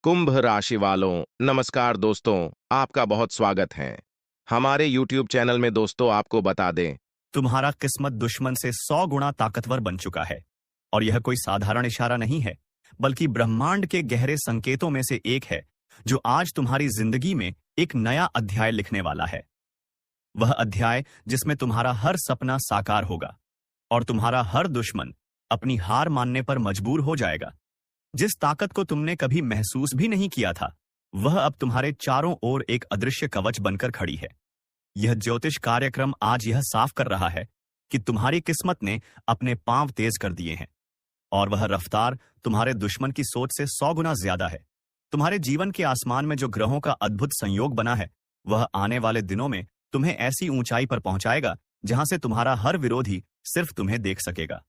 कुंभ राशि वालों, नमस्कार दोस्तों। आपका बहुत स्वागत है हमारे YouTube चैनल में। दोस्तों, आपको बता दें, तुम्हारा किस्मत दुश्मन से 100 गुना ताकतवर बन चुका है। और यह कोई साधारण इशारा नहीं है, बल्कि ब्रह्मांड के गहरे संकेतों में से एक है, जो आज तुम्हारी जिंदगी में एक नया अध्याय लिखने वाला है। वह अध्याय जिसमें तुम्हारा हर सपना साकार होगा और तुम्हारा हर दुश्मन अपनी हार मानने पर मजबूर हो जाएगा। जिस ताकत को तुमने कभी महसूस भी नहीं किया था, वह अब तुम्हारे चारों ओर एक अदृश्य कवच बनकर खड़ी है। यह ज्योतिष कार्यक्रम आज यह साफ कर रहा है कि तुम्हारी किस्मत ने अपने पांव तेज कर दिए हैं, और वह रफ्तार तुम्हारे दुश्मन की सोच से 100 गुना ज्यादा है। तुम्हारे जीवन के आसमान में जो ग्रहों का अद्भुत संयोग बना है, वह आने वाले दिनों में तुम्हें ऐसी ऊंचाई पर पहुंचाएगा जहां से तुम्हारा हर विरोधी सिर्फ तुम्हें देख सकेगा,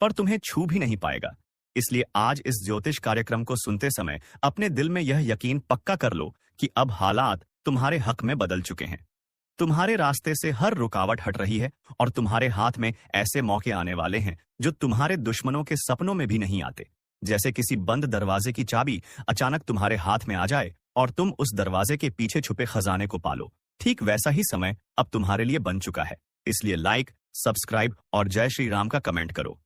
पर तुम्हें छू भी नहीं पाएगा। इसलिए आज इस ज्योतिष कार्यक्रम को सुनते समय अपने दिल में यह यकीन पक्का कर लो कि अब हालात तुम्हारे हक में बदल चुके हैं। तुम्हारे रास्ते से हर रुकावट हट रही है और तुम्हारे हाथ में ऐसे मौके आने वाले हैं जो तुम्हारे दुश्मनों के सपनों में भी नहीं आते। जैसे किसी बंद दरवाजे की चाबी अचानक तुम्हारे हाथ में आ जाए और तुम उस दरवाजे के पीछे छुपे खजाने को पालो, ठीक वैसा ही समय अब तुम्हारे लिए बन चुका है। इसलिए लाइक, सब्सक्राइब और जय श्री राम का कमेंट करो,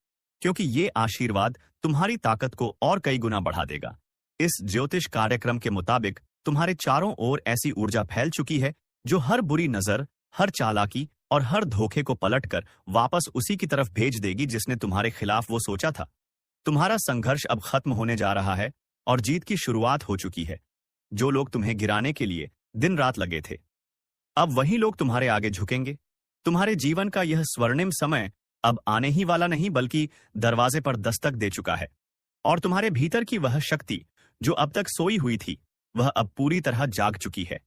क्योंकि ये आशीर्वाद तुम्हारी ताकत को और कई गुना बढ़ा देगा। इस ज्योतिष कार्यक्रम के मुताबिक तुम्हारे चारों ओर ऐसी ऊर्जा फैल चुकी है जो हर बुरी नजर, हर चालाकी और हर धोखे को पलटकर वापस उसी की तरफ भेज देगी जिसने तुम्हारे खिलाफ वो सोचा था। तुम्हारा संघर्ष अब खत्म होने जा रहा है और जीत की शुरुआत हो चुकी है। जो लोग तुम्हें गिराने के लिए दिन रात लगे थे, अब वही लोग तुम्हारे आगे झुकेंगे। तुम्हारे जीवन का यह स्वर्णिम समय अब आने ही वाला नहीं, बल्कि दरवाजे पर दस्तक दे चुका है। और तुम्हारे भीतर की वह शक्ति जो अब तक सोई हुई थी, वह अब पूरी तरह जाग चुकी है।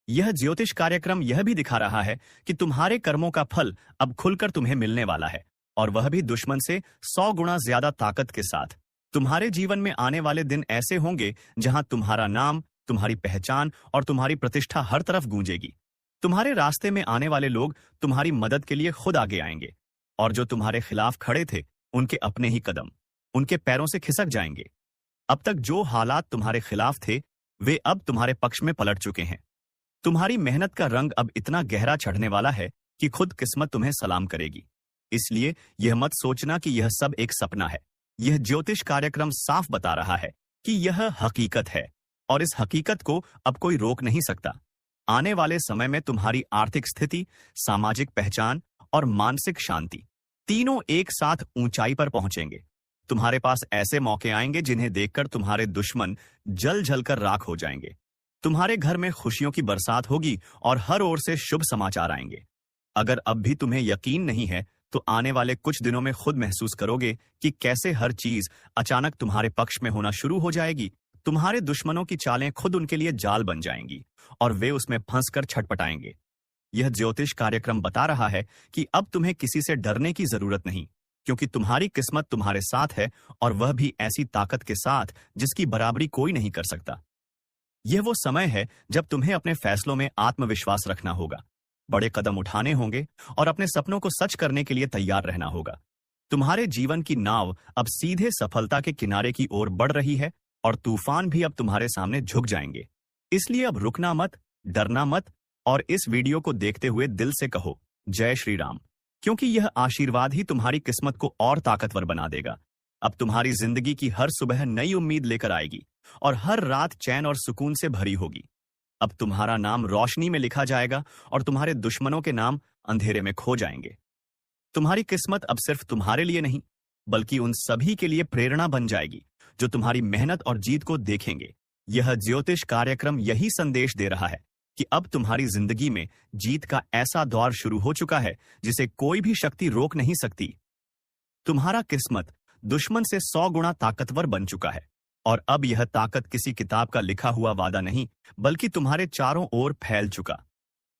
यह ज्योतिष कार्यक्रम यह भी दिखा रहा है कि तुम्हारे कर्मों का फल अब खुलकर तुम्हें मिलने वाला है, और वह भी दुश्मन से 100 गुना ज्यादा ताकत के साथ। तुम्हारे जीवन में आने वाले दिन ऐसे होंगे जहां तुम्हारा नाम, तुम्हारी पहचान और तुम्हारी प्रतिष्ठा हर तरफ गूंजेगी। तुम्हारे रास्ते में आने वाले लोग तुम्हारी मदद के लिए खुद आगे आएंगे, और जो तुम्हारे खिलाफ खड़े थे, उनके अपने ही कदम उनके पैरों से खिसक जाएंगे। अब तक जो हालात तुम्हारे खिलाफ थे, वे अब तुम्हारे पक्ष में पलट चुके हैं। तुम्हारी मेहनत का रंग अब इतना गहरा चढ़ने वाला है कि खुद किस्मत तुम्हें सलाम करेगी। इसलिए यह मत सोचना कि यह सब एक सपना है। यह ज्योतिष कार्यक्रम साफ बता रहा है कि यह हकीकत है, और इस हकीकत को अब कोई रोक नहीं सकता। आने वाले समय में तुम्हारी आर्थिक स्थिति, सामाजिक पहचान और मानसिक शांति तीनों एक साथ ऊंचाई पर पहुंचेंगे। तुम्हारे पास ऐसे मौके आएंगे जिन्हें देखकर तुम्हारे दुश्मन जल जल कर राख हो जाएंगे। तुम्हारे घर में खुशियों की बरसात होगी और हर ओर से शुभ समाचार आएंगे। अगर अब भी तुम्हें यकीन नहीं है, तो आने वाले कुछ दिनों में खुद महसूस करोगे कि कैसे हर चीज अचानक तुम्हारे पक्ष में होना शुरू हो जाएगी। तुम्हारे दुश्मनों की चालें खुद उनके लिए जाल बन जाएंगी और वे उसमें फंसकर छटपटाएंगे। यह ज्योतिष कार्यक्रम बता रहा है कि अब तुम्हें किसी से डरने की जरूरत नहीं, क्योंकि तुम्हारी किस्मत तुम्हारे साथ है, और वह भी ऐसी ताकत के साथ जिसकी बराबरी कोई नहीं कर सकता। यह वो समय है जब तुम्हें अपने फैसलों में आत्मविश्वास रखना होगा, बड़े कदम उठाने होंगे और अपने सपनों को सच करने के लिए तैयार रहना होगा। तुम्हारे जीवन की नाव अब सीधे सफलता के किनारे की ओर बढ़ रही है, और तूफान भी अब तुम्हारे सामने झुक जाएंगे। इसलिए अब रुकना मत, डरना मत, और इस वीडियो को देखते हुए दिल से कहो जय श्री राम, क्योंकि यह आशीर्वाद ही तुम्हारी किस्मत को और ताकतवर बना देगा। अब तुम्हारी जिंदगी की हर सुबह नई उम्मीद लेकर आएगी, और हर रात चैन और सुकून से भरी होगी। अब तुम्हारा नाम रोशनी में लिखा जाएगा और तुम्हारे दुश्मनों के नाम अंधेरे में खो जाएंगे। तुम्हारी किस्मत अब सिर्फ तुम्हारे लिए नहीं, बल्कि उन सभी के लिए प्रेरणा बन जाएगी जो तुम्हारी मेहनत और जीत को देखेंगे। यह ज्योतिष कार्यक्रम यही संदेश दे रहा है कि अब तुम्हारी जिंदगी में जीत का ऐसा दौर शुरू हो चुका है जिसे कोई भी शक्ति रोक नहीं सकती। तुम्हारा किस्मत दुश्मन से 100 गुना ताकतवर बन चुका है, और अब यह ताकत किसी किताब का लिखा हुआ वादा नहीं, बल्कि तुम्हारे चारों ओर फैल चुका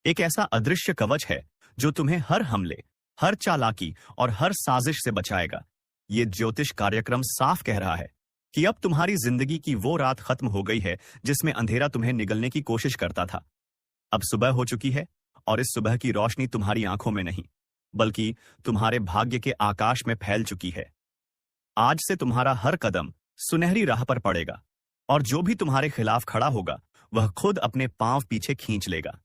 एक ऐसा अदृश्य कवच है जो तुम्हें हर हमले, हर चालाकी और हर साजिश से बचाएगा। ये ज्योतिष कार्यक्रम साफ कह रहा है कि अब तुम्हारी जिंदगी की वो रात खत्म हो गई है जिसमें अंधेरा तुम्हें निगलने की कोशिश करता था। अब सुबह हो चुकी है, और इस सुबह की रोशनी तुम्हारी आंखों में नहीं, बल्कि तुम्हारे भाग्य के आकाश में फैल चुकी है। आज से तुम्हारा हर कदम सुनहरी राह पर पड़ेगा, और जो भी तुम्हारे खिलाफ खड़ा होगा वह खुद अपने पांव पीछे खींच लेगा।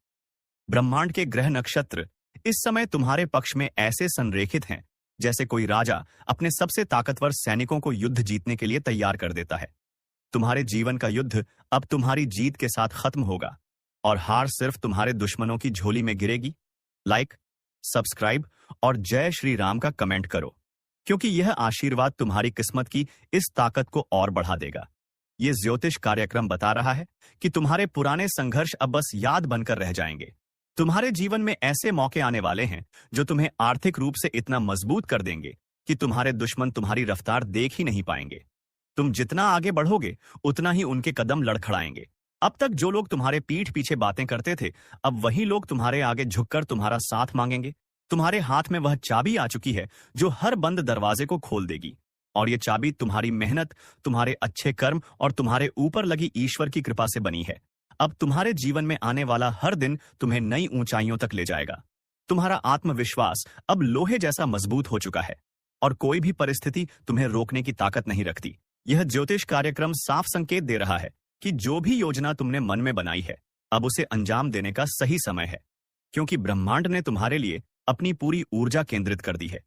ब्रह्मांड के ग्रह नक्षत्र इस समय तुम्हारे पक्ष में ऐसे संरेखित हैं जैसे कोई राजा अपने सबसे ताकतवर सैनिकों को युद्ध जीतने के लिए तैयार कर देता है। तुम्हारे जीवन का युद्ध अब तुम्हारी जीत के साथ खत्म होगा और हार सिर्फ तुम्हारे दुश्मनों की झोली में गिरेगी। लाइक, सब्सक्राइब और जय श्री राम का कमेंट करो, क्योंकि यह आशीर्वाद तुम्हारी किस्मत की इस ताकत को और बढ़ा देगा। यह ज्योतिष कार्यक्रम बता रहा है कि तुम्हारे पुराने संघर्ष अब बस याद बनकर रह जाएंगे। तुम्हारे जीवन में ऐसे मौके आने वाले हैं जो तुम्हें आर्थिक रूप से इतना मजबूत कर देंगे कि तुम्हारे दुश्मन तुम्हारी रफ्तार देख ही नहीं पाएंगे। तुम जितना आगे बढ़ोगे उतना ही उनके कदम लड़खड़ाएंगे। अब तक जो लोग तुम्हारे पीठ पीछे बातें करते थे, अब वही लोग तुम्हारे आगे झुककर तुम्हारा साथ मांगेंगे। तुम्हारे हाथ में वह चाबी आ चुकी है जो हर बंद दरवाजे को खोल देगी, और ये चाबी तुम्हारी मेहनत, तुम्हारे अच्छे कर्म और तुम्हारे ऊपर लगी ईश्वर की कृपा से बनी है। अब तुम्हारे जीवन में आने वाला हर दिन तुम्हें नई ऊंचाइयों तक ले जाएगा। तुम्हारा आत्मविश्वास अब लोहे जैसा मजबूत हो चुका है और कोई भी परिस्थिति तुम्हें रोकने की ताकत नहीं रखती। यह ज्योतिष कार्यक्रम साफ संकेत दे रहा है कि जो भी योजना तुमने मन में बनाई है, अब उसे अंजाम देने का सही समय है, क्योंकि ब्रह्मांड ने तुम्हारे लिए अपनी पूरी ऊर्जा केंद्रित कर दी है।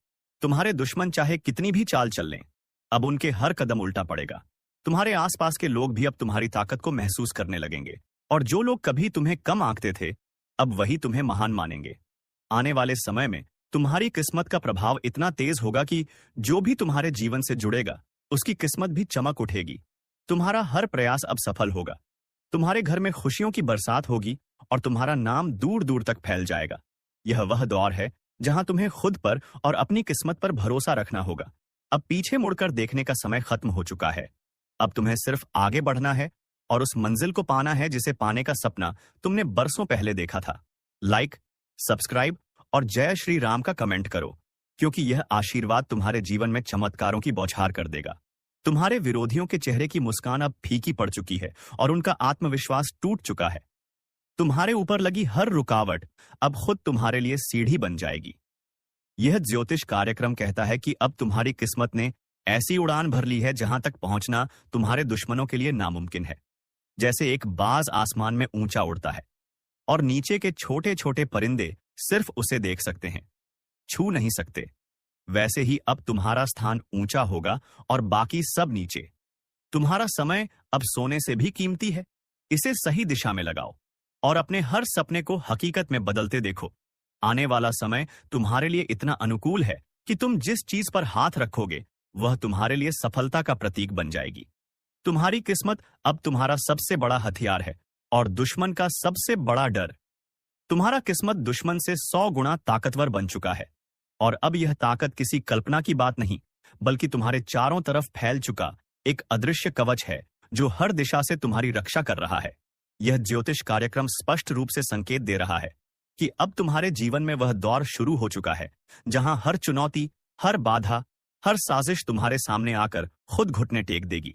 तुम्हारे दुश्मन चाहे कितनी भी चाल चल लें, अब उनके हर कदम उल्टा पड़ेगा। तुम्हारे आसपास के लोग भी अब तुम्हारी ताकत को महसूस करने लगेंगे, और जो लोग कभी तुम्हें कम आंकते थे, अब वही तुम्हें महान मानेंगे। आने वाले समय में तुम्हारी किस्मत का प्रभाव इतना तेज होगा कि जो भी तुम्हारे जीवन से जुड़ेगा उसकी किस्मत भी चमक उठेगी। तुम्हारा हर प्रयास अब सफल होगा। तुम्हारे घर में खुशियों की बरसात होगी और तुम्हारा नाम दूर दूर तक फैल जाएगा। यह वह दौर है जहां तुम्हें खुद पर और अपनी किस्मत पर भरोसा रखना होगा। अब पीछे मुड़कर देखने का समय खत्म हो चुका है। अब तुम्हें सिर्फ आगे बढ़ना है और उस मंजिल को पाना है जिसे पाने का सपना तुमने बरसों पहले देखा था। लाइक, सब्सक्राइब और जय श्री राम का कमेंट करो, क्योंकि यह आशीर्वाद तुम्हारे जीवन में चमत्कारों की बौछार कर देगा। तुम्हारे विरोधियों के चेहरे की मुस्कान अब फीकी पड़ चुकी है और उनका आत्मविश्वास टूट चुका है। तुम्हारे ऊपर लगी हर रुकावट अब खुद तुम्हारे लिए सीढ़ी बन जाएगी। यह ज्योतिष कार्यक्रम कहता है कि अब तुम्हारी किस्मत ने ऐसी उड़ान भर ली है जहां तक पहुंचना तुम्हारे दुश्मनों के लिए नामुमकिन है। जैसे एक बाज आसमान में ऊंचा उड़ता है और नीचे के छोटे छोटे परिंदे सिर्फ उसे देख सकते हैं, छू नहीं सकते, वैसे ही अब तुम्हारा स्थान ऊंचा होगा और बाकी सब नीचे। तुम्हारा समय अब सोने से भी कीमती है। इसे सही दिशा में लगाओ और अपने हर सपने को हकीकत में बदलते देखो। आने वाला समय तुम्हारे लिए इतना अनुकूल है कि तुम जिस चीज पर हाथ रखोगे वह तुम्हारे लिए सफलता का प्रतीक बन जाएगी। तुम्हारी किस्मत अब तुम्हारा सबसे बड़ा हथियार है और दुश्मन का सबसे बड़ा डर। तुम्हारा किस्मत दुश्मन से 100 गुना ताकतवर बन चुका है, और अब यह ताकत किसी कल्पना की बात नहीं, बल्कि तुम्हारे चारों तरफ फैल चुका एक अदृश्य कवच है जो हर दिशा से तुम्हारी रक्षा कर रहा है। यह ज्योतिष कार्यक्रम स्पष्ट रूप से संकेत दे रहा है कि अब तुम्हारे जीवन में वह दौर शुरू हो चुका है जहां हर चुनौती, हर बाधा, हर साजिश तुम्हारे सामने आकर खुद घुटने टेक देगी।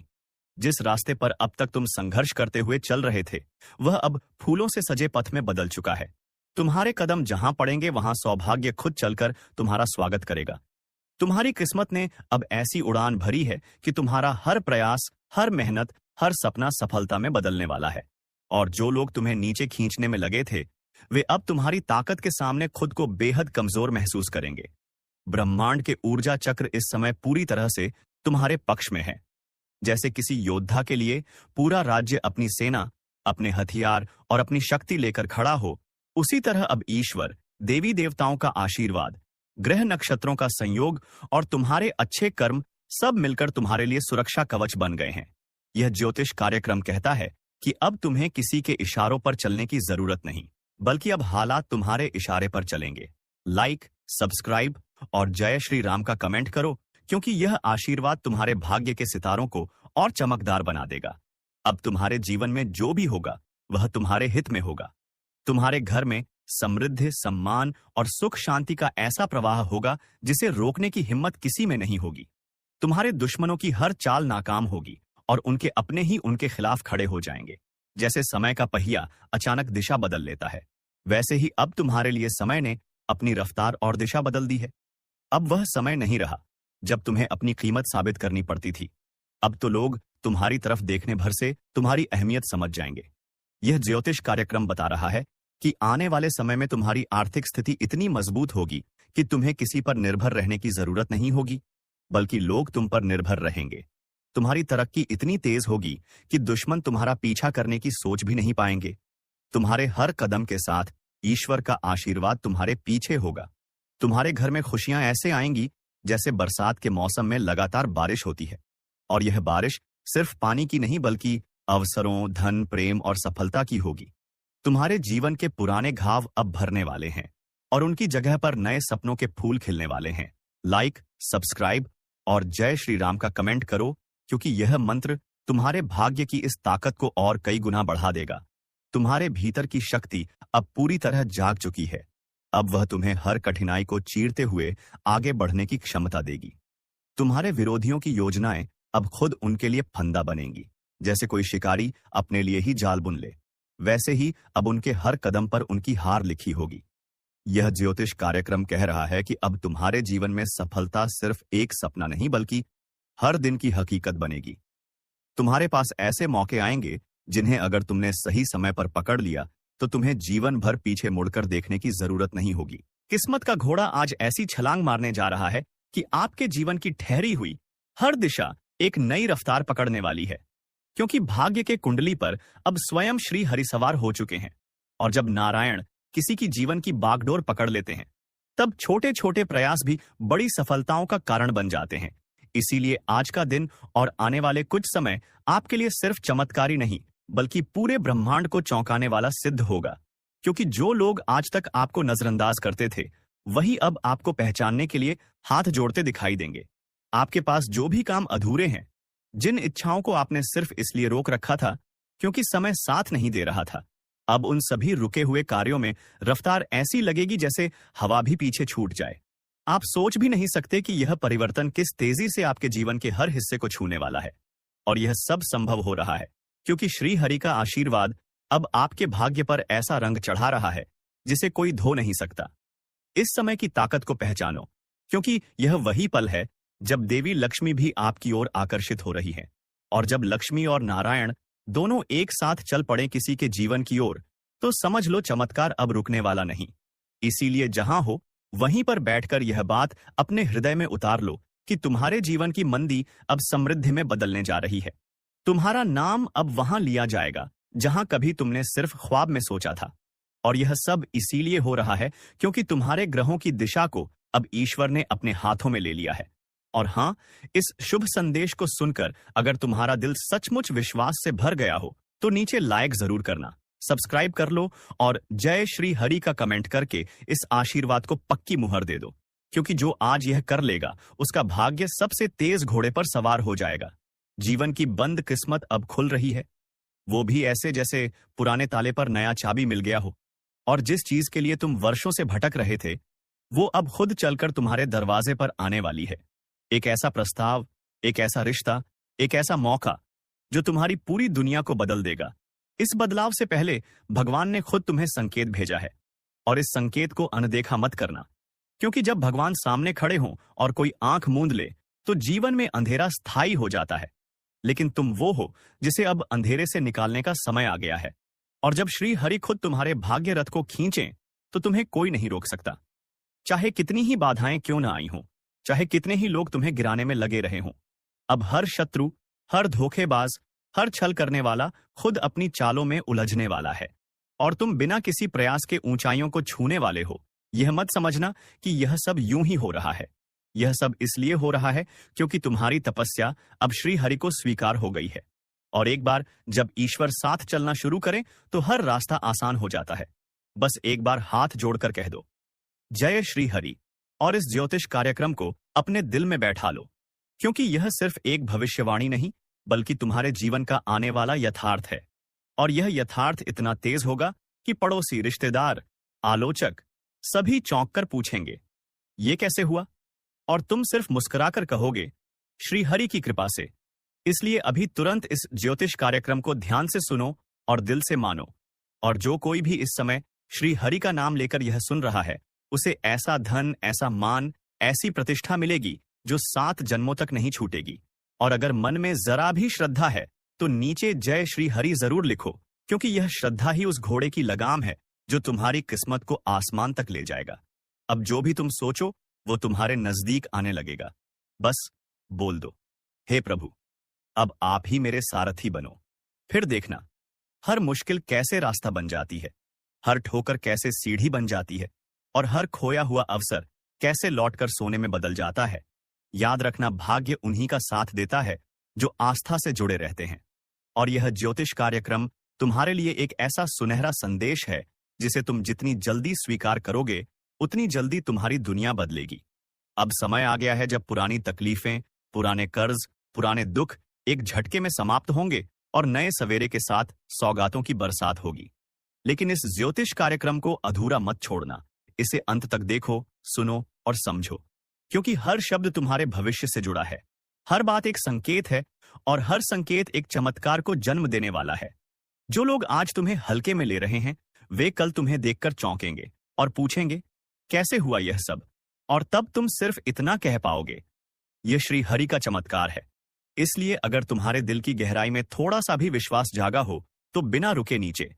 जिस रास्ते पर अब तक तुम संघर्ष करते हुए चल रहे थे, वह अब फूलों से सजे पथ में बदल चुका है। तुम्हारे कदम जहां पड़ेंगे वहां सौभाग्य खुद चलकर तुम्हारा स्वागत करेगा। तुम्हारी किस्मत ने अब ऐसी उड़ान भरी है कि तुम्हारा हर प्रयास, हर मेहनत, हर सपना सफलता में बदलने वाला है। और जो लोग तुम्हें नीचे खींचने में लगे थे, वे अब तुम्हारी ताकत के सामने खुद को बेहद कमजोर महसूस करेंगे। ब्रह्मांड के ऊर्जा चक्र इस समय पूरी तरह से तुम्हारे पक्ष में है। जैसे किसी योद्धा के लिए पूरा राज्य अपनी सेना, अपने हथियार और अपनी शक्ति लेकर खड़ा हो, उसी तरह अब ईश्वर, देवी देवताओं का आशीर्वाद, ग्रह नक्षत्रों का संयोग और तुम्हारे अच्छे कर्म सब मिलकर तुम्हारे लिए सुरक्षा कवच बन गए हैं। यह ज्योतिष कार्यक्रम कहता है कि अब तुम्हें किसी के इशारों पर चलने की जरूरत नहीं, बल्कि अब हालात तुम्हारे इशारे पर चलेंगे। लाइक, सब्सक्राइब और जय श्री राम का कमेंट करो, क्योंकि यह आशीर्वाद तुम्हारे भाग्य के सितारों को और चमकदार बना देगा। अब तुम्हारे जीवन में जो भी होगा वह तुम्हारे हित में होगा। तुम्हारे घर में समृद्धि, सम्मान और सुख शांति का ऐसा प्रवाह होगा जिसे रोकने की हिम्मत किसी में नहीं होगी। तुम्हारे दुश्मनों की हर चाल नाकाम होगी और उनके अपने ही उनके खिलाफ खड़े हो जाएंगे। जैसे समय का पहिया अचानक दिशा बदल लेता है, वैसे ही अब तुम्हारे लिए समय ने अपनी रफ्तार और दिशा बदल दी है। अब वह समय नहीं रहा जब तुम्हें अपनी कीमत साबित करनी पड़ती थी। अब तो लोग तुम्हारी तरफ देखने भर से तुम्हारी अहमियत समझ जाएंगे। यह ज्योतिष कार्यक्रम बता रहा है कि आने वाले समय में तुम्हारी आर्थिक स्थिति इतनी मजबूत होगी कि तुम्हें किसी पर निर्भर रहने की जरूरत नहीं होगी, बल्कि लोग तुम पर निर्भर रहेंगे। तुम्हारी तरक्की इतनी तेज होगी कि दुश्मन तुम्हारा पीछा करने की सोच भी नहीं पाएंगे। तुम्हारे हर कदम के साथ ईश्वर का आशीर्वाद तुम्हारे पीछे होगा। तुम्हारे घर में खुशियां ऐसे आएंगी जैसे बरसात के मौसम में लगातार बारिश होती है। और यह बारिश सिर्फ पानी की नहीं बल्कि अवसरों, धन, प्रेम और सफलता की होगी। तुम्हारे जीवन के पुराने घाव अब भरने वाले हैं और उनकी जगह पर नए सपनों के फूल खिलने वाले हैं। लाइक, सब्सक्राइब और जय श्री राम का कमेंट करो, क्योंकि यह मंत्र तुम्हारे भाग्य की इस ताकत को और कई गुना बढ़ा देगा। तुम्हारे भीतर की शक्ति अब पूरी तरह जाग चुकी है। अब वह तुम्हें हर कठिनाई को चीरते हुए आगे बढ़ने की क्षमता देगी। तुम्हारे विरोधियों की योजनाएं अब खुद उनके लिए फंदा बनेंगी। जैसे कोई शिकारी अपने लिए ही जाल बुन ले, वैसे ही अब उनके हर कदम पर उनकी हार लिखी होगी। यह ज्योतिष कार्यक्रम कह रहा है कि अब तुम्हारे जीवन में सफलता सिर्फ एक सपना नहीं बल्कि हर दिन की हकीकत बनेगी। तुम्हारे पास ऐसे मौके आएंगे जिन्हें अगर तुमने सही समय पर पकड़ लिया तो तुम्हें जीवन भर पीछे मुड़कर देखने की जरूरत नहीं होगी। किस्मत का घोड़ा आज ऐसी छलांग मारने जा रहा है कि आपके जीवन की ठहरी हुई हर दिशा एक नई रफ्तार पकड़ने वाली है, क्योंकि भाग्य के कुंडली पर अब स्वयं श्री हरि सवार हो चुके हैं। और जब नारायण किसी की जीवन की बागडोर पकड़ लेते हैं, तब छोटे छोटे प्रयास भी बड़ी सफलताओं का कारण बन जाते हैं। इसीलिए आज का दिन और आने वाले कुछ समय आपके लिए सिर्फ चमत्कारी नहीं बल्कि पूरे ब्रह्मांड को चौंकाने वाला सिद्ध होगा, क्योंकि जो लोग आज तक आपको नजरअंदाज करते थे वही अब आपको पहचानने के लिए हाथ जोड़ते दिखाई देंगे। आपके पास जो भी काम अधूरे हैं, जिन इच्छाओं को आपने सिर्फ इसलिए रोक रखा था क्योंकि समय साथ नहीं दे रहा था, अब उन सभी रुके हुए कार्यों में रफ्तार ऐसी लगेगी जैसे हवा भी पीछे छूट जाए। आप सोच भी नहीं सकते कि यह परिवर्तन किस तेजी से आपके जीवन के हर हिस्से को छूने वाला है। और यह सब संभव हो रहा है क्योंकि श्री हरि का आशीर्वाद अब आपके भाग्य पर ऐसा रंग चढ़ा रहा है जिसे कोई धो नहीं सकता। इस समय की ताकत को पहचानो, क्योंकि यह वही पल है जब देवी लक्ष्मी भी आपकी ओर आकर्षित हो रही है। और जब लक्ष्मी और नारायण दोनों एक साथ चल पड़े किसी के जीवन की ओर, तो समझ लो चमत्कार अब रुकने वाला नहीं। इसीलिए जहां हो वहीं पर बैठकर यह बात अपने हृदय में उतार लो कि तुम्हारे जीवन की मंदी अब समृद्धि में बदलने जा रही है। तुम्हारा नाम अब वहां लिया जाएगा जहां कभी तुमने सिर्फ ख्वाब में सोचा था। और यह सब इसीलिए हो रहा है क्योंकि तुम्हारे ग्रहों की दिशा को अब ईश्वर ने अपने हाथों में ले लिया है। और हां, इस शुभ संदेश को सुनकर अगर तुम्हारा दिल सचमुच विश्वास से भर गया हो तो नीचे लाइक जरूर करना, सब्सक्राइब कर लो और जय श्री हरि का कमेंट करके इस आशीर्वाद को पक्की मुहर दे दो, क्योंकि जो आज यह कर लेगा उसका भाग्य सबसे तेज घोड़े पर सवार हो जाएगा। जीवन की बंद किस्मत अब खुल रही है, वो भी ऐसे जैसे पुराने ताले पर नया चाबी मिल गया हो। और जिस चीज के लिए तुम वर्षों से भटक रहे थे वो अब खुद चलकर तुम्हारे दरवाजे पर आने वाली है। एक ऐसा प्रस्ताव, एक ऐसा रिश्ता, एक ऐसा मौका जो तुम्हारी पूरी दुनिया को बदल देगा। इस बदलाव से पहले भगवान ने खुद तुम्हें संकेत भेजा है, और इस संकेत को अनदेखा मत करना, क्योंकि जब भगवान सामने खड़े हों और कोई आंख मूंद ले तो जीवन में अंधेरा स्थायी हो जाता है। लेकिन तुम वो हो जिसे अब अंधेरे से निकालने का समय आ गया है। और जब श्री हरि खुद तुम्हारे भाग्य रथ को खींचें तो तुम्हें कोई नहीं रोक सकता। चाहे कितनी ही बाधाएं क्यों ना आई हों, चाहे कितने ही लोग तुम्हें गिराने में लगे रहे हों, अब हर शत्रु, हर धोखेबाज, हर छल करने वाला खुद अपनी चालों में उलझने वाला है। और तुम बिना किसी प्रयास के ऊंचाइयों को छूने वाले हो। यह मत समझना कि यह सब यूं ही हो रहा है। यह सब इसलिए हो रहा है क्योंकि तुम्हारी तपस्या अब श्री हरि को स्वीकार हो गई है। और एक बार जब ईश्वर साथ चलना शुरू करे तो हर रास्ता आसान हो जाता है। बस एक बार हाथ जोड़कर कह दो, जय श्री हरि, और इस ज्योतिष कार्यक्रम को अपने दिल में बैठा लो, क्योंकि यह सिर्फ एक भविष्यवाणी नहीं बल्कि तुम्हारे जीवन का आने वाला यथार्थ है। और यह यथार्थ इतना तेज होगा कि पड़ोसी, रिश्तेदार, आलोचक सभी चौंक कर पूछेंगे, ये कैसे हुआ? और तुम सिर्फ मुस्कुराकर कहोगे, श्री हरि की कृपा से। इसलिए अभी तुरंत इस ज्योतिष कार्यक्रम को ध्यान से सुनो और दिल से मानो। और जो कोई भी इस समय श्री हरि का नाम लेकर यह सुन रहा है, उसे ऐसा धन, ऐसा मान, ऐसी प्रतिष्ठा मिलेगी जो 7 जन्मों तक नहीं छूटेगी। और अगर मन में जरा भी श्रद्धा है तो नीचे जय श्री हरि जरूर लिखो, क्योंकि यह श्रद्धा ही उस घोड़े की लगाम है जो तुम्हारी किस्मत को आसमान तक ले जाएगा। अब जो भी तुम सोचो वो तुम्हारे नजदीक आने लगेगा। बस बोल दो, हे प्रभु, अब आप ही मेरे सारथी बनो। फिर देखना हर मुश्किल कैसे रास्ता बन जाती है, हर ठोकर कैसे सीढ़ी बन जाती है और हर खोया हुआ अवसर कैसे लौटकर सोने में बदल जाता है। याद रखना, भाग्य उन्हीं का साथ देता है जो आस्था से जुड़े रहते हैं। और यह ज्योतिष कार्यक्रम तुम्हारे लिए एक ऐसा सुनहरा संदेश है जिसे तुम जितनी जल्दी स्वीकार करोगे उतनी जल्दी तुम्हारी दुनिया बदलेगी। अब समय आ गया है जब पुरानी तकलीफें, पुराने कर्ज, पुराने दुख एक झटके में समाप्त होंगे और नए सवेरे के साथ सौगातों की बरसात होगी। लेकिन इस ज्योतिष कार्यक्रम को अधूरा मत छोड़ना। इसे अंत तक देखो, सुनो और समझो, क्योंकि हर शब्द तुम्हारे भविष्य से जुड़ा है। हर बात एक संकेत है और हर संकेत एक चमत्कार को जन्म देने वाला है। जो लोग आज तुम्हें हल्के में ले रहे हैं वे कल तुम्हें देखकर चौंकेंगे और पूछेंगे कैसे हुआ यह सब, और तब तुम सिर्फ इतना कह पाओगे, यह श्री हरि का चमत्कार है। इसलिए अगर तुम्हारे दिल की गहराई में थोड़ा सा भी विश्वास जागा हो तो बिना रुके नीचे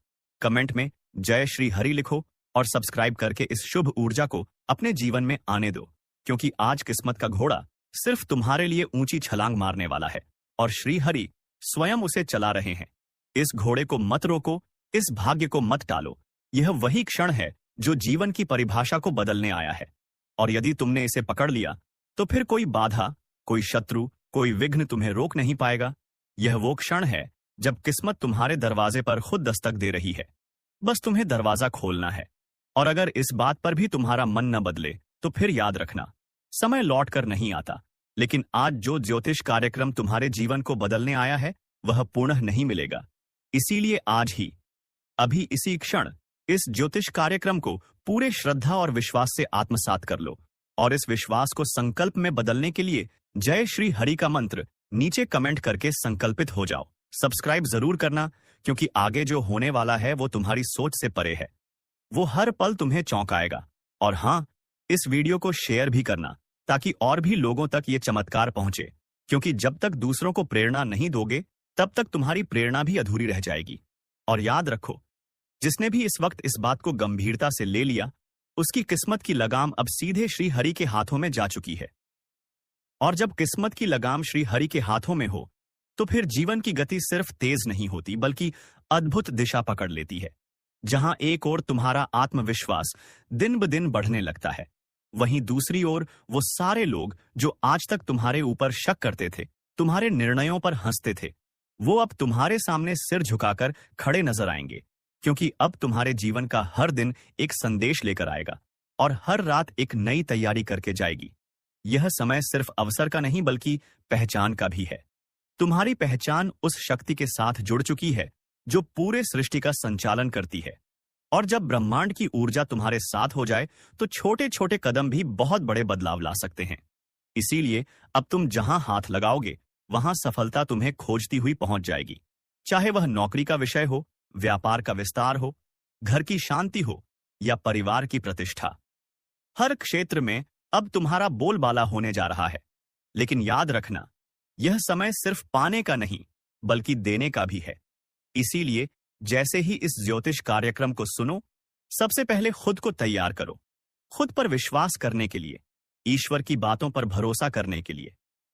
कमेंट में जय श्री हरि लिखो और सब्सक्राइब करके इस शुभ ऊर्जा को अपने जीवन में आने दो, क्योंकि आज किस्मत का घोड़ा सिर्फ तुम्हारे लिए ऊंची छलांग मारने वाला है और श्री हरि स्वयं उसे चला रहे हैं। इस घोड़े को मत रोको, इस भाग्य को मत टालो। यह वही क्षण है जो जीवन की परिभाषा को बदलने आया है, और यदि तुमने इसे पकड़ लिया तो फिर कोई बाधा, कोई शत्रु, कोई विघ्न तुम्हें रोक नहीं पाएगा। यह वो क्षण है जब किस्मत तुम्हारे दरवाजे पर खुद दस्तक दे रही है। बस तुम्हें दरवाजा खोलना है। और अगर इस बात पर भी तुम्हारा मन न बदले तो फिर याद रखना, समय लौट कर नहीं आता, लेकिन आज जो ज्योतिष कार्यक्रम तुम्हारे जीवन को बदलने आया है वह पुनः नहीं मिलेगा। इसीलिए आज ही, अभी इसी क्षण इस ज्योतिष कार्यक्रम को पूरे श्रद्धा और विश्वास से आत्मसात कर लो और इस विश्वास को संकल्प में बदलने के लिए जय श्री हरि का मंत्र नीचे कमेंट करके संकल्पित हो जाओ। सब्सक्राइब जरूर करना, क्योंकि आगे जो होने वाला है वो तुम्हारी सोच से परे है। वो हर पल तुम्हें चौंकाएगा। और हाँ, इस वीडियो को शेयर भी करना ताकि और भी लोगों तक ये चमत्कार पहुंचे, क्योंकि जब तक दूसरों को प्रेरणा नहीं दोगे तब तक तुम्हारी प्रेरणा भी अधूरी रह जाएगी। और याद रखो, जिसने भी इस वक्त इस बात को गंभीरता से ले लिया उसकी किस्मत की लगाम अब सीधे श्री हरि के हाथों में जा चुकी है। और जब किस्मत की लगाम श्री हरि के हाथों में हो तो फिर जीवन की गति सिर्फ तेज नहीं होती बल्कि अद्भुत दिशा पकड़ लेती है। जहां एक ओर तुम्हारा आत्मविश्वास दिन ब दिन बढ़ने लगता है, वहीं दूसरी ओर वो सारे लोग जो आज तक तुम्हारे ऊपर शक करते थे, तुम्हारे निर्णयों पर हंसते थे, वो अब तुम्हारे सामने सिर झुकाकर खड़े नजर आएंगे, क्योंकि अब तुम्हारे जीवन का हर दिन एक संदेश लेकर आएगा और हर रात एक नई तैयारी करके जाएगी। यह समय सिर्फ अवसर का नहीं बल्कि पहचान का भी है। तुम्हारी पहचान उस शक्ति के साथ जुड़ चुकी है जो पूरे सृष्टि का संचालन करती है। और जब ब्रह्मांड की ऊर्जा तुम्हारे साथ हो जाए तो छोटे छोटे कदम भी बहुत बड़े बदलाव ला सकते हैं। इसीलिए अब तुम जहां हाथ लगाओगे वहां सफलता तुम्हें खोजती हुई पहुंच जाएगी। चाहे वह नौकरी का विषय हो, व्यापार का विस्तार हो, घर की शांति हो या परिवार की प्रतिष्ठा, हर क्षेत्र में अब तुम्हारा बोलबाला होने जा रहा है। लेकिन याद रखना, यह समय सिर्फ पाने का नहीं बल्कि देने का भी है। इसीलिए जैसे ही इस ज्योतिष कार्यक्रम को सुनो, सबसे पहले खुद को तैयार करो, खुद पर विश्वास करने के लिए, ईश्वर की बातों पर भरोसा करने के लिए।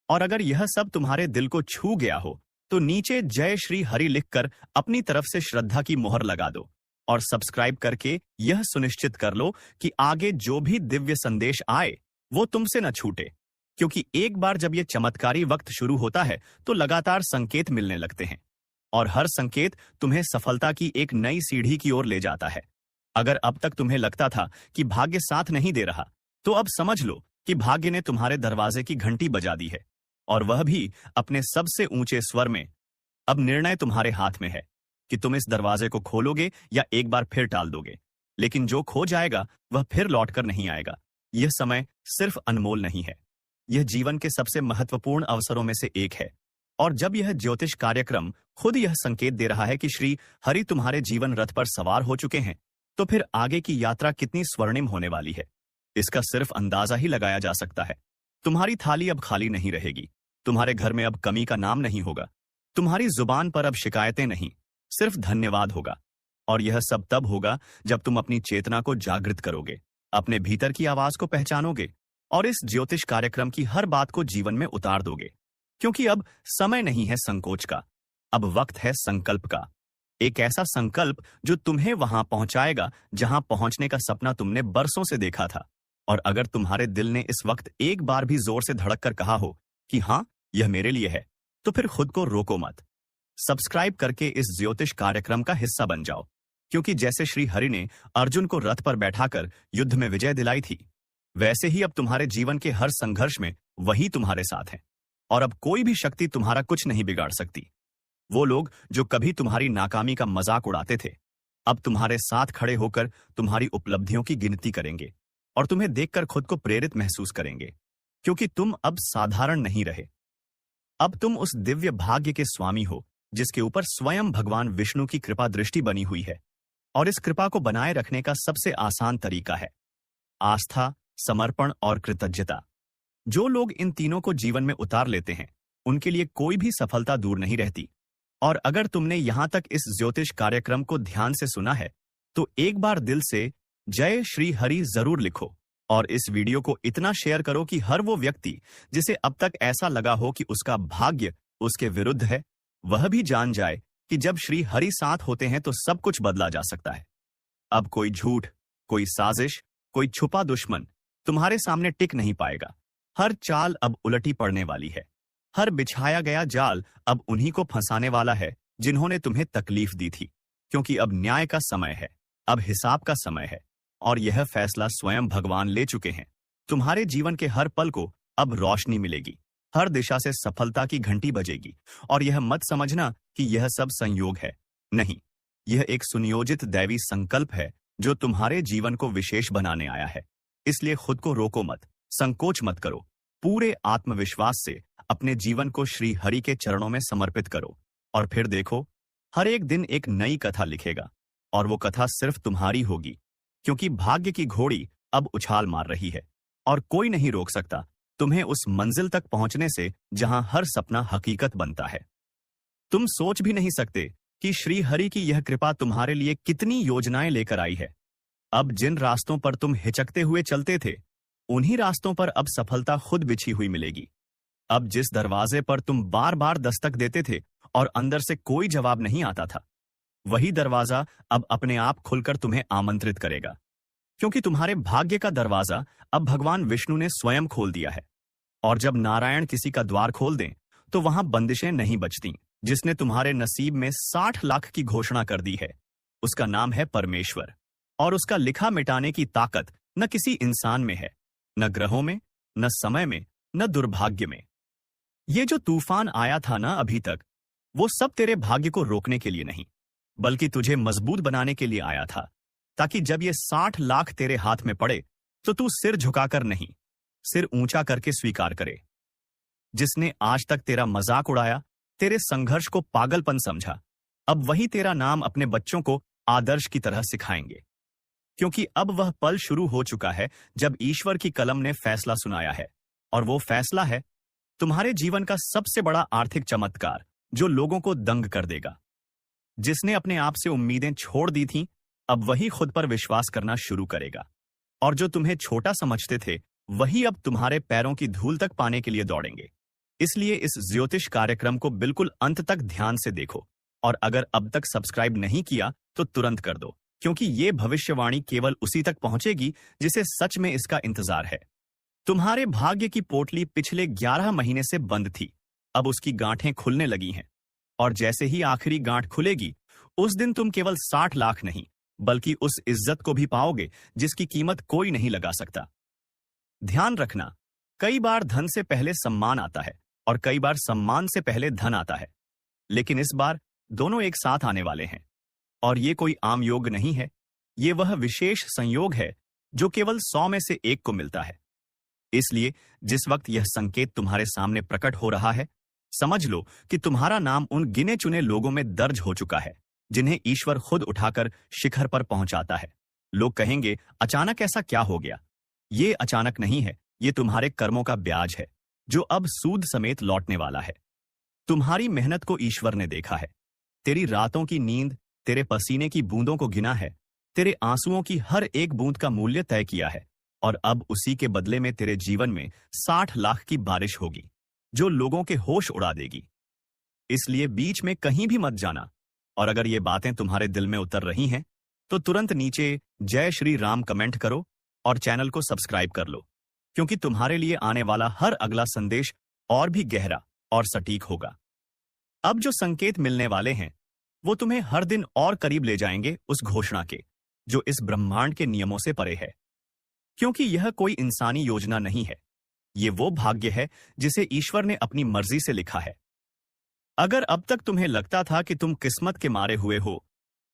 और अगर यह सब तुम्हारे दिल को छू गया हो तो नीचे जय श्री हरि लिखकर अपनी तरफ से श्रद्धा की मोहर लगा दो और सब्सक्राइब करके यह सुनिश्चित कर लो कि आगे जो भी दिव्य संदेश आए वो तुमसे न छूटे, क्योंकि एक बार जब ये चमत्कारी वक्त शुरू होता है तो लगातार संकेत मिलने लगते हैं और हर संकेत तुम्हें सफलता की एक नई सीढ़ी की ओर ले जाता है। अगर अब तक तुम्हें लगता था कि भाग्य साथ नहीं दे रहा, तो अब समझ लो कि भाग्य ने तुम्हारे दरवाजे की घंटी बजा दी है, और वह भी अपने सबसे ऊंचे स्वर में। अब निर्णय तुम्हारे हाथ में है कि तुम इस दरवाजे को खोलोगे या एक बार फिर टाल दोगे। लेकिन जो खो जाएगा वह फिर लौटकर नहीं आएगा। यह समय सिर्फ अनमोल नहीं है, यह जीवन के सबसे महत्वपूर्ण अवसरों में से एक है। और जब यह ज्योतिष कार्यक्रम खुद यह संकेत दे रहा है कि श्री हरि तुम्हारे जीवन रथ पर सवार हो चुके हैं, तो फिर आगे की यात्रा कितनी स्वर्णिम होने वाली है, इसका सिर्फ अंदाजा ही लगाया जा सकता है। तुम्हारी थाली अब खाली नहीं रहेगी, तुम्हारे घर में अब कमी का नाम नहीं होगा। तुम्हारी जुबान पर अब शिकायतें नहीं, सिर्फ धन्यवाद होगा। और यह सब तब होगा जब तुम अपनी चेतना को जागृत करोगे, अपने भीतर की आवाज को पहचानोगे और इस ज्योतिष कार्यक्रम की हर बात को जीवन में उतार दोगे। क्योंकि अब समय नहीं है संकोच का, अब वक्त है संकल्प का। एक ऐसा संकल्प जो तुम्हें वहां पहुंचाएगा जहां पहुंचने का सपना तुमने बरसों से देखा था। और अगर तुम्हारे दिल ने इस वक्त एक बार भी जोर से धड़क कर कहा हो कि हाँ, यह मेरे लिए है, तो फिर खुद को रोको मत। सब्सक्राइब करके इस ज्योतिष कार्यक्रम का हिस्सा बन जाओ। क्योंकि जैसे श्री हरि ने अर्जुन को रथ पर बैठाकर युद्ध में विजय दिलाई थी, वैसे ही अब तुम्हारे जीवन के हर संघर्ष में वही तुम्हारे साथ है। और अब कोई भी शक्ति तुम्हारा कुछ नहीं बिगाड़ सकती। वो लोग जो कभी तुम्हारी नाकामी का मजाक उड़ाते थे, अब तुम्हारे साथ खड़े होकर तुम्हारी उपलब्धियों की गिनती करेंगे और तुम्हें देखकर खुद को प्रेरित महसूस करेंगे। क्योंकि तुम अब साधारण नहीं रहे, अब तुम उस दिव्य भाग्य के स्वामी हो जिसके ऊपर स्वयं भगवान विष्णु की कृपा दृष्टि बनी हुई है। और इस कृपा को बनाए रखने का सबसे आसान तरीका है आस्था, समर्पण और कृतज्ञता। जो लोग इन तीनों को जीवन में उतार लेते हैं, उनके लिए कोई भी सफलता दूर नहीं रहती। और अगर तुमने यहां तक इस ज्योतिष कार्यक्रम को ध्यान से सुना है, तो एक बार दिल से जय श्री हरि जरूर लिखो और इस वीडियो को इतना शेयर करो कि हर वो व्यक्ति जिसे अब तक ऐसा लगा हो कि उसका भाग्य उसके विरुद्ध है, वह भी जान जाए कि जब श्री हरि साथ होते हैं तो सब कुछ बदला जा सकता है। अब कोई झूठ, कोई साजिश, कोई छुपा दुश्मन तुम्हारे सामने टिक नहीं पाएगा। हर चाल अब उलटी पड़ने वाली है। हर बिछाया गया जाल अब उन्हीं को फंसाने वाला है जिन्होंने तुम्हें तकलीफ दी थी। क्योंकि अब न्याय का समय है, अब हिसाब का समय है और यह फैसला स्वयं भगवान ले चुके हैं। तुम्हारे जीवन के हर पल को अब रोशनी मिलेगी, हर दिशा से सफलता की घंटी बजेगी। और यह मत समझना कि यह सब संयोग है, नहीं, यह एक सुनियोजित दैवी संकल्प है जो तुम्हारे जीवन को विशेष बनाने आया है। इसलिए खुद को रोको मत, संकोच मत करो, पूरे आत्मविश्वास से अपने जीवन को श्री हरि के चरणों में समर्पित करो। और फिर देखो, हर एक दिन एक नई कथा लिखेगा और वो कथा सिर्फ तुम्हारी होगी। क्योंकि भाग्य की घोड़ी अब उछाल मार रही है और कोई नहीं रोक सकता तुम्हें उस मंजिल तक पहुंचने से जहां हर सपना हकीकत बनता है। तुम सोच भी नहीं सकते कि श्री हरि की यह कृपा तुम्हारे लिए कितनी योजनाएं लेकर आई है। अब जिन रास्तों पर तुम हिचकते हुए चलते थे, उन्हीं रास्तों पर अब सफलता खुद बिछी हुई मिलेगी। अब जिस दरवाजे पर तुम बार बार दस्तक देते थे और अंदर से कोई जवाब नहीं आता था, वही दरवाजा अब अपने आप खुलकर तुम्हें आमंत्रित करेगा। क्योंकि तुम्हारे भाग्य का दरवाजा अब भगवान विष्णु ने स्वयं खोल दिया है। और जब नारायण किसी का द्वार खोल दें, तो वहां बंदिशें नहीं बचती। जिसने तुम्हारे नसीब में 60 लाख की घोषणा कर दी है, उसका नाम है परमेश्वर। और उसका लिखा मिटाने की ताकत न किसी इंसान में है, न ग्रहों में, न समय में, न दुर्भाग्य में। ये जो तूफान आया था ना अभी तक, वो सब तेरे भाग्य को रोकने के लिए नहीं, बल्कि तुझे मजबूत बनाने के लिए आया था। ताकि जब ये 60 लाख तेरे हाथ में पड़े, तो तू सिर झुकाकर नहीं, सिर ऊंचा करके स्वीकार करे। जिसने आज तक तेरा मजाक उड़ाया, तेरे संघर्ष को पागलपन समझा, अब वही तेरा नाम अपने बच्चों को आदर्श की तरह सिखाएंगे। क्योंकि अब वह पल शुरू हो चुका है जब ईश्वर की कलम ने फैसला सुनाया है। और वो फैसला है तुम्हारे जीवन का सबसे बड़ा आर्थिक चमत्कार, जो लोगों को दंग कर देगा। जिसने अपने आप से उम्मीदें छोड़ दी थीं, अब वही खुद पर विश्वास करना शुरू करेगा। और जो तुम्हें छोटा समझते थे, वही अब तुम्हारे पैरों की धूल तक पाने के लिए दौड़ेंगे। इसलिए इस ज्योतिष कार्यक्रम को बिल्कुल अंत तक ध्यान से देखो। और अगर अब तक सब्सक्राइब नहीं किया तो तुरंत कर दो, क्योंकि ये भविष्यवाणी केवल उसी तक पहुंचेगी जिसे सच में इसका इंतजार है। तुम्हारे भाग्य की पोटली पिछले 11 महीने से बंद थी, अब उसकी गांठें खुलने लगी हैं। और जैसे ही आखिरी गांठ खुलेगी, उस दिन तुम केवल 60 लाख नहीं, बल्कि उस इज्जत को भी पाओगे जिसकी कीमत कोई नहीं लगा सकता। ध्यान रखना, कई बार धन से पहले सम्मान आता है और कई बार सम्मान से पहले धन आता है, लेकिन इस बार दोनों एक साथ आने वाले हैं। और ये कोई आम योग नहीं है, ये वह विशेष संयोग है जो केवल 100 में से 1 को मिलता है। इसलिए जिस वक्त यह संकेत तुम्हारे सामने प्रकट हो रहा है, समझ लो कि तुम्हारा नाम उन गिने चुने लोगों में दर्ज हो चुका है जिन्हें ईश्वर खुद उठाकर शिखर पर पहुंचाता है। लोग कहेंगे, अचानक ऐसा क्या हो गया? ये अचानक नहीं है, ये तुम्हारे कर्मों का ब्याज है। जो अब सूद समेत लौटने वाला है। तुम्हारी मेहनत को ईश्वर ने देखा है, तेरी रातों की नींद, तेरे पसीने की बूंदों को गिना है, तेरे आंसुओं की हर एक बूंद का मूल्य तय किया है, और अब उसी के बदले में तेरे जीवन में 60 लाख की बारिश होगी, जो लोगों के होश उड़ा देगी। इसलिए बीच में कहीं भी मत जाना, और अगर ये बातें तुम्हारे दिल में उतर रही हैं, तो तुरंत नीचे जय श्री राम कमेंट करो और चैनल को सब्सक्राइब कर लो, क्योंकि तुम्हारे लिए आने वाला हर अगला संदेश और भी गहरा और सटीक होगा। अब जो संकेत मिलने वाले हैं, वो तुम्हें हर दिन और करीब ले जाएंगे उस घोषणा के, जो इस ब्रह्मांड के नियमों से परे है। क्योंकि यह कोई इंसानी योजना नहीं है, ये वो भाग्य है जिसे ईश्वर ने अपनी मर्जी से लिखा है। अगर अब तक तुम्हें लगता था कि तुम किस्मत के मारे हुए हो,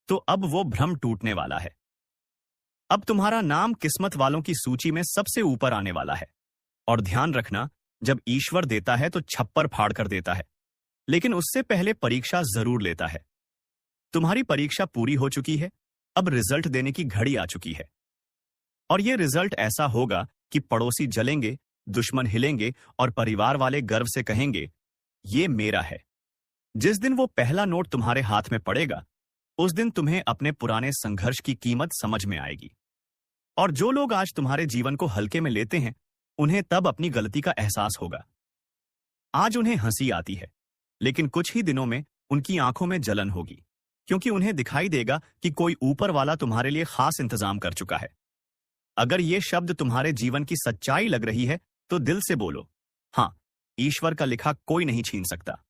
तो अब वो भ्रम टूटने वाला है। अब तुम्हारा नाम किस्मत वालों की सूची में सबसे ऊपर आने वाला है। और ध्यान रखना, जब ईश्वर देता है तो छप्पर फाड़ कर देता है, लेकिन उससे पहले परीक्षा जरूर लेता है। तुम्हारी परीक्षा पूरी हो चुकी है, अब रिजल्ट देने की घड़ी आ चुकी है। और यह रिजल्ट ऐसा होगा कि पड़ोसी जलेंगे, दुश्मन हिलेंगे और परिवार वाले गर्व से कहेंगे, ये मेरा है। जिस दिन वो पहला नोट तुम्हारे हाथ में पड़ेगा, उस दिन तुम्हें अपने पुराने संघर्ष की कीमत समझ में आएगी। और जो लोग आज तुम्हारे जीवन को हल्के में लेते हैं, उन्हें तब अपनी गलती का एहसास होगा। आज उन्हें हंसी आती है, लेकिन कुछ ही दिनों में उनकी आंखों में जलन होगी, क्योंकि उन्हें दिखाई देगा कि कोई ऊपर वाला तुम्हारे लिए खास इंतजाम कर चुका है। अगर ये शब्द तुम्हारे जीवन की सच्चाई लग रही है, तो दिल से बोलो, हाँ, ईश्वर का लिखा कोई नहीं छीन सकता।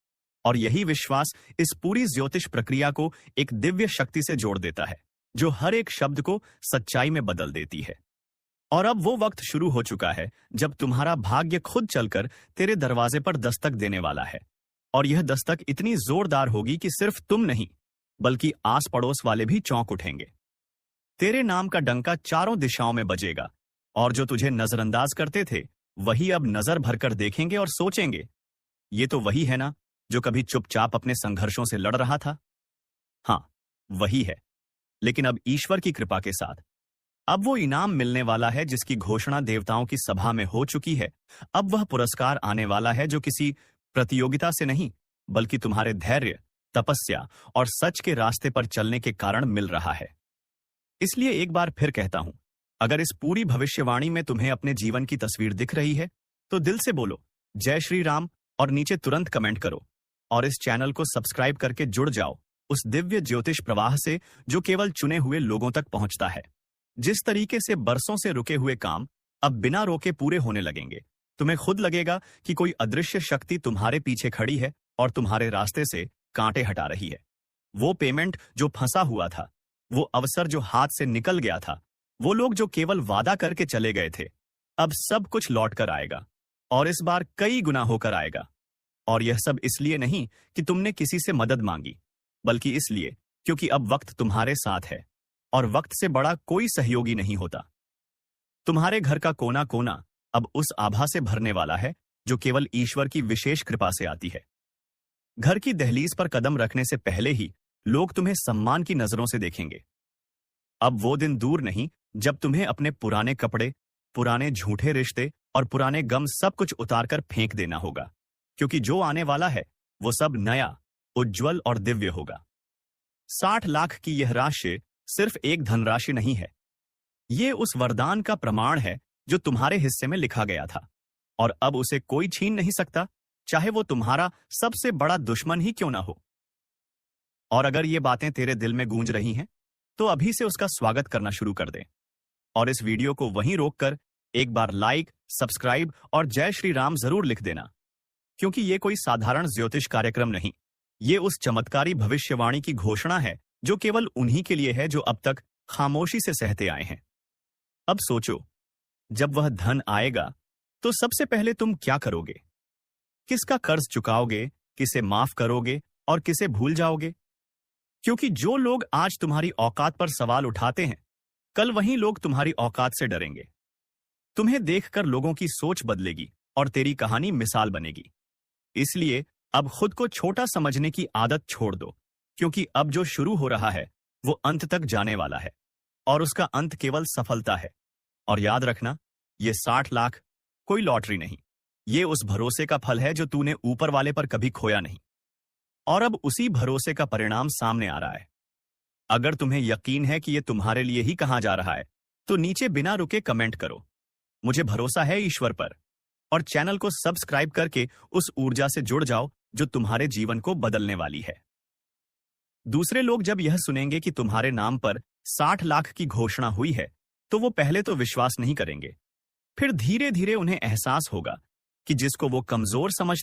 और यही विश्वास इस पूरी ज्योतिष प्रक्रिया को एक दिव्य शक्ति से जोड़ देता है, जो हर एक शब्द को सच्चाई में बदल देती है। और अब वो वक्त शुरू हो चुका है जब तुम्हारा भाग्य खुद चलकर तेरे दरवाजे पर दस्तक देने वाला है। और यह दस्तक इतनी जोरदार होगी कि सिर्फ तुम नहीं, बल्कि आस पड़ोस वाले भी चौंक उठेंगे। तेरे नाम का डंका चारों दिशाओं में बजेगा, और जो तुझे नजरअंदाज करते थे, वही अब नजर भरकर देखेंगे और सोचेंगे, ये तो वही है ना जो कभी चुपचाप अपने संघर्षों से लड़ रहा था। हाँ, वही है, लेकिन अब ईश्वर की कृपा के साथ अब वो इनाम मिलने वाला है जिसकी घोषणा देवताओं की सभा में हो चुकी है। अब वह पुरस्कार आने वाला है जो किसी प्रतियोगिता से नहीं, बल्कि तुम्हारे धैर्य, तपस्या और सच के रास्ते पर चलने के कारण मिल रहा है। इसलिए एक बार फिर कहता हूं, अगर इस पूरी भविष्यवाणी में तुम्हें अपने जीवन की तस्वीर दिख रही है, तो दिल से बोलो जय श्री राम और नीचे तुरंत कमेंट करो, और इस चैनल को सब्सक्राइब करके जुड़ जाओ उस दिव्य ज्योतिष प्रवाह से जो केवल चुने हुए लोगों तक पहुंचता है। जिस तरीके से बरसों से रुके हुए काम अब बिना रोके पूरे होने लगेंगे, तुम्हें खुद लगेगा कि कोई अदृश्य शक्ति तुम्हारे पीछे खड़ी है और तुम्हारे रास्ते से कांटे हटा रही है। वो पेमेंट जो फंसा हुआ था, वो अवसर जो हाथ से निकल गया था, वो लोग जो केवल वादा करके चले गए थे, अब सब कुछ लौट कर आएगा, और इस बार कई गुना होकर आएगा। और यह सब इसलिए नहीं कि तुमने किसी से मदद मांगी, बल्कि इसलिए क्योंकि अब वक्त तुम्हारे साथ है, और वक्त से बड़ा कोई सहयोगी नहीं होता। तुम्हारे घर का कोना कोना अब उस आभा से भरने वाला है जो केवल ईश्वर की विशेष कृपा से आती है। घर की दहलीज पर कदम रखने से पहले ही लोग तुम्हें सम्मान की नजरों से देखेंगे। अब वो दिन दूर नहीं जब तुम्हें अपने पुराने कपड़े, पुराने झूठे रिश्ते और पुराने गम सब कुछ उतारकर फेंक देना होगा, क्योंकि जो आने वाला है वो सब नया, उज्जवल और दिव्य होगा। 60 लाख की यह राशि सिर्फ एक धनराशि नहीं है, ये उस वरदान का प्रमाण है जो तुम्हारे हिस्से में लिखा गया था, और अब उसे कोई छीन नहीं सकता, चाहे वो तुम्हारा सबसे बड़ा दुश्मन ही क्यों ना हो। और अगर ये बातें तेरे दिल में गूंज रही हैं, तो अभी से उसका स्वागत करना शुरू कर दे, और इस वीडियो को वहीं रोककर एक बार लाइक, सब्सक्राइब और जय श्री राम जरूर लिख देना, क्योंकि ये कोई साधारण ज्योतिष कार्यक्रम नहीं, ये उस चमत्कारी भविष्यवाणी की घोषणा है जो केवल उन्हीं के लिए है जो अब तक खामोशी से सहते आए हैं। अब सोचो, जब वह धन आएगा तो सबसे पहले तुम क्या करोगे? किसका कर्ज चुकाओगे, किसे माफ करोगे और किसे भूल जाओगे? क्योंकि जो लोग आज तुम्हारी औकात पर सवाल उठाते हैं, कल वही लोग तुम्हारी औकात से डरेंगे। तुम्हें देखकर लोगों की सोच बदलेगी और तेरी कहानी मिसाल बनेगी। इसलिए अब खुद को छोटा समझने की आदत छोड़ दो, क्योंकि अब जो शुरू हो रहा है वो अंत तक जाने वाला है, और उसका अंत केवल सफलता है। और याद रखना, ये 60 लाख कोई लॉटरी नहीं, ये उस भरोसे का फल है जो तूने ऊपर वाले पर कभी खोया नहीं, और अब उसी भरोसे का परिणाम सामने आ रहा है। अगर तुम्हें यकीन है कि ये तुम्हारे लिए ही कहा जा रहा है, तो नीचे बिना रुके कमेंट करो, मुझे भरोसा है ईश्वर पर, और चैनल को सब्सक्राइब करके उस ऊर्जा से जुड़ जाओ जो तुम्हारे जीवन को बदलने वाली है। दूसरे लोग जब यह सुनेंगे कि तुम्हारे नाम पर 60 लाख की घोषणा हुई है, तो वो पहले तो विश्वास नहीं करेंगे, फिर धीरे धीरे उन्हें एहसास होगा कि जिसको वो कमजोर समझ